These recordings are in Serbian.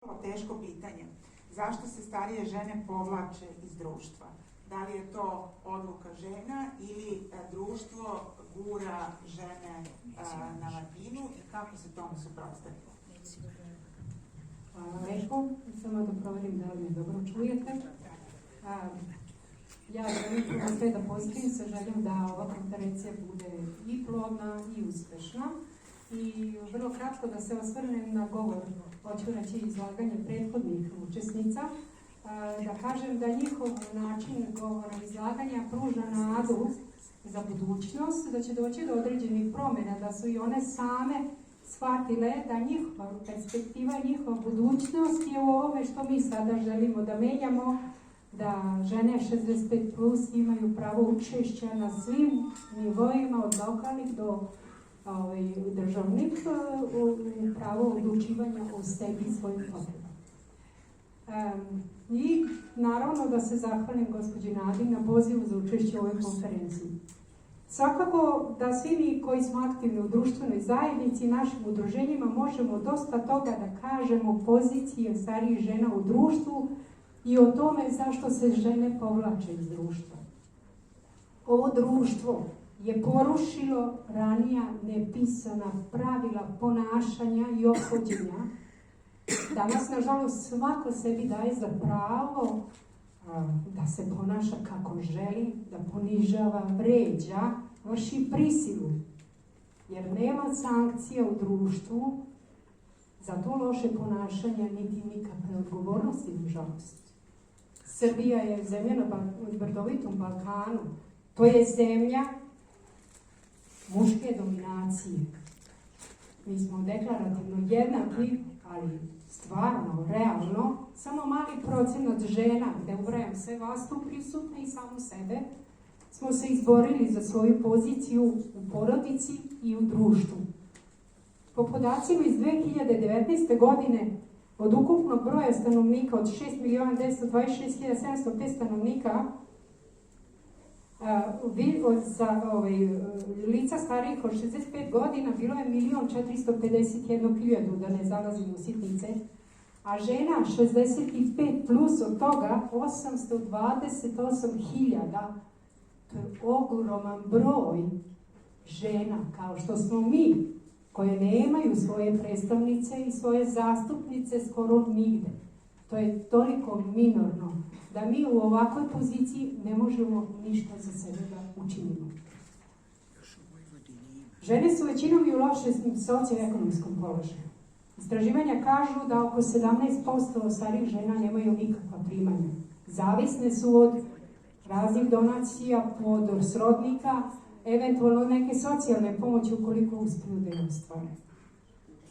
Teško pitanje. Zašto se starije žene povlače iz društva? Da li je to odluka žena ili društvo gura žene na marginu i kako se tome suprotstaviti? Hvala lepo. Samo da proverim da li me dobro čujete. Ja želim sve da pozdravim sa željom da ova konferencija bude i plodna i uspešna. I vrlo kratko da se osvrnem na govor, hoću reći izlaganje prethodnih učesnica, da kažem da njihov način govora izlaganja pruža nadu za budućnost, da će doći do određenih promjena, da su i one same shvatile da njihova perspektiva, njihova budućnost je u ovome što mi sada želimo da menjamo, da žene 65 plus imaju pravo učešća na svim nivoima, od lokalnih do državnih, pravo odlučivanja o sebi i svojim potrebama. I naravno da se zahvalim gospođi Nadi na pozivu za učešće u ovoj konferenciji. Svakako da svi mi koji smo aktivni u društvenoj zajednici i našim udruženjima možemo dosta toga da kažemo o poziciji starijih žena u društvu i o tome zašto se žene povlače iz društva. Ovo društvo je porušilo ranija nepisana pravila ponašanja i ophođenja. Danas, nažalost, svako sebi daje za pravo da se ponaša kako želi, da ponižava, vređa, vrši prisilu. Jer nema sankcija u društvu za to loše ponašanje, niti nikakve odgovornosti, nažalost. Srbija je zemlja na brdovitom Balkanu. To je zemlja muške dominacije. Mi smo deklarativno jednaki, ali stvarno, realno, samo mali procenat žena, gde ubrajam sve vas tu prisutne i samo sebe, smo se izborili za svoju poziciju u porodici i u društvu. Po podacima iz 2019. godine, od ukupnog broja stanovnika od 6.926.705 stanovnika, za lica starijih od 65 godina bilo je 1.451.000, da ne zalazimo u sitnice, a žena 65 plus od toga 828.000. To je ogroman broj žena, kao što smo mi, koje nemaju svoje predstavnice i svoje zastupnice skoro nigde. To je toliko minorno da mi u ovakvoj poziciji ne možemo ništa za sebe da učinimo. Žene su većinom i u lošem socioekonomskom položaju. Istraživanja kažu da oko 17% starijih žena nemaju nikakva primanja. Zavisne su od raznih donacija, od srodnika, eventualno neke socijalne pomoći ukoliko uspiju da je ostvare.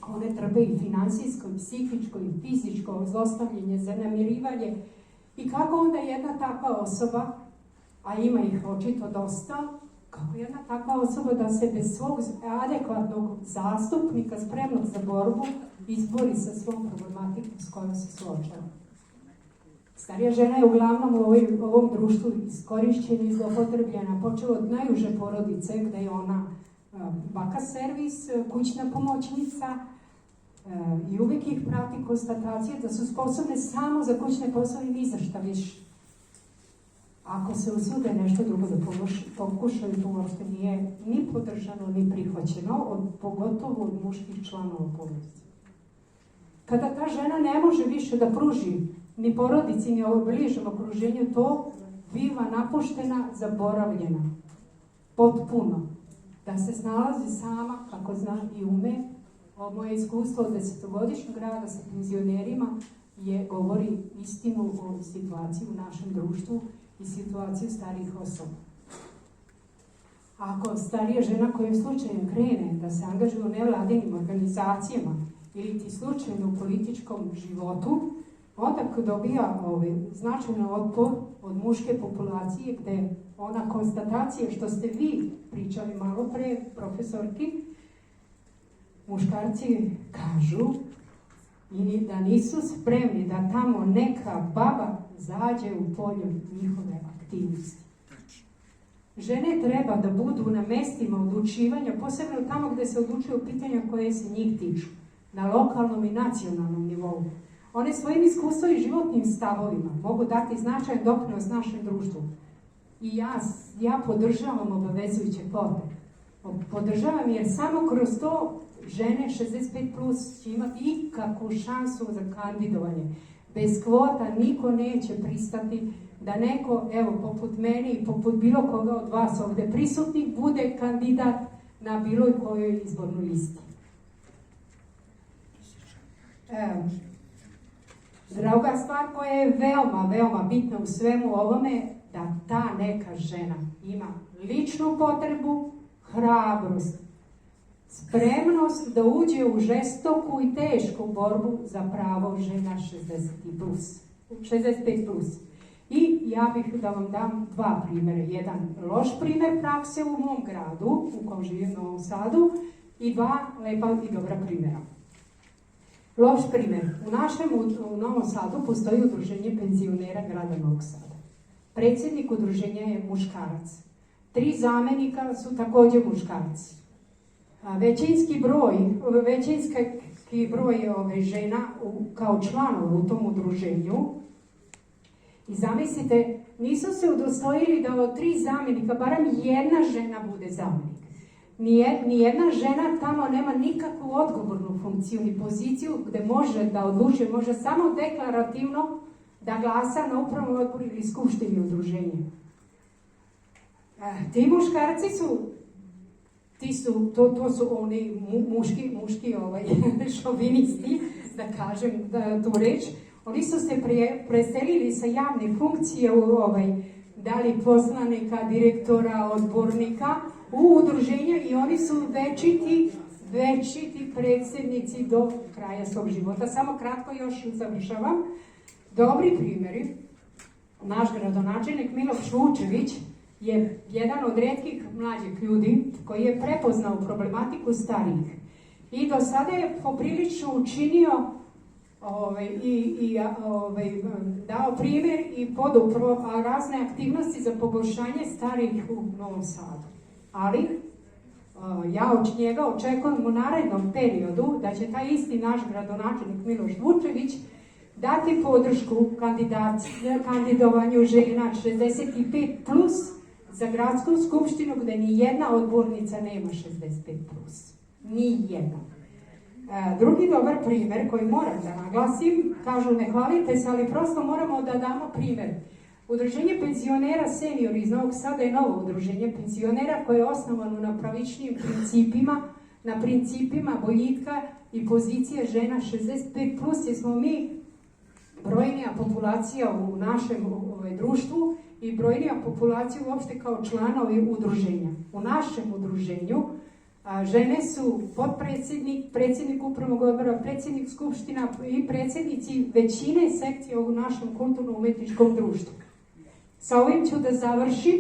One trpe i finansijsko, i psihičko, i fizičko zlostavljanje, zanemarivanje. I kako onda jedna takva osoba, a ima ih očito dosta, kako jedna takva osoba da se bez svog adekvatnog zastupnika spremnog za borbu izbori sa svom problematikom s kojom se suočava. Starija žena je uglavnom u ovom društvu iskorišćena i zloupotrebljena, počela od najuže porodice, gde je ona baka servis, kućna pomoćnica, i uvijek ih prati konstatacija da su sposobne samo za kućne poslove i ni za šta više. Ako se usude nešto drugo da pokušaju, to uopšte nije ni podržano, ni prihvaćeno, pogotovo od muških članova porodice. Kada ta žena ne može više da pruži ni porodici, ni ovo bližem okruženju, to biva napuštena, zaboravljena. Potpuno. Da se snalazi sama, kako zna i ume. Moje iskustvo od 10-godišnjeg rada sa penzionerima govori istinu o situaciji u našem društvu i situaciju starijih osoba. Ako starija žena kojim slučajem krene da se angažuje u nevladinim organizacijama ili ti slučajno u političkom životu, onda dobija značajan otpor od muške populacije, gde ona konstatacija što ste vi pričali malo pre, profesorki, muškarci kažu i da nisu spremni da tamo neka baba zađe u polju njihove aktivnosti. Žene treba da budu na mestima odlučivanja, posebno tamo gde se odlučuju pitanja koje se njih tiču, na lokalnom i nacionalnom nivou. One svojim iskustvom i životnim stavovima mogu dati značajan doprinos našem društvu. I ja podržavam obavezujuće kvote. Podržavam jer samo kroz to žene 65 plus će imati ikakvu šansu za kandidovanje. Bez kvota niko neće pristati da neko, evo, poput mene i poput bilo koga od vas ovde prisutnih, bude kandidat na bilo kojoj izbornoj listi. Druga stvar koja je veoma, veoma bitna u svemu ovome, da ta neka žena ima ličnu potrebu, hrabrost, spremnost da uđe u žestoku i tešku borbu za pravo žena 65 plus. I ja bih da vam dam dva primjera. Jedan loš primjer prakse u mom gradu, u kom živim, u Novom Sadu, i dva lepa i dobra primjera. Loš primjer. U Novom Sadu postoji udruženje penzionera grada Novog Sada. Predsjednik udruženja je muškarac. 3 zamenika su također muškarci. Većinski broj žena kao članova u tom udruženju. I zamislite, nisu se udostojili da od 3 zamenika barem jedna žena bude zamenik. Nijedna žena tamo nema nikakvu odgovornu funkciju ni poziciju gde može da odlučuje, može samo deklarativno da glasa na upravnom odboru ili skupštini udruženja. Ti muškarci to su oni muški šovinisti, da kažem tu reč. Oni su se preselili sa javne funkcije da li poslanika, direktora, odbornika u udruženja i oni su večiti predsjednici do kraja svog života. Samo kratko još završavam. Dobri primjeri. Naš gradonačelnik Miloš Vučević je jedan od retkih mlađih ljudi koji je prepoznao problematiku starijih. I do sada je poprilično učinio dao primjer i podupro razne aktivnosti za poboljšanje starijih u Novom Sadu. Ali ja od njega očekujem u narednom periodu da će taj isti naš gradonačelnik Miloš Vučević dati podršku kandidovanju žena 65 plus za gradsku skupštinu gde ni jedna odbornica nema 65 plus. Ni jedna. Drugi dobar primjer koji moram da naglasim, kažu ne hvalite se, ali prosto moramo da damo primjer. Udruženje penzionera senior iz Novog Sada je novo udruženje penzionera koje je osnovano na pravičnim principima, na principima boljitka i pozicije žena 65 plus, jer smo mi brojnija populacija u našem društvu i brojnija populacija uopšte kao članovi udruženja. U našem udruženju žene su potpredsjednik, predsjednik upravnog odbora, predsjednik skupština i predsjednici većine sekcija u našem kulturno-umetničkom društvu. Sa ovim ću da završim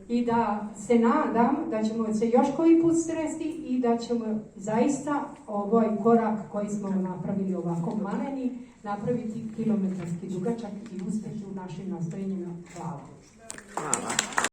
i da se nadam da ćemo se još koji put sresti i da ćemo zaista ovaj korak koji smo napravili ovako maleni napraviti kilometarski dugačak i uspjeti u našim nastojenjima. Hvala.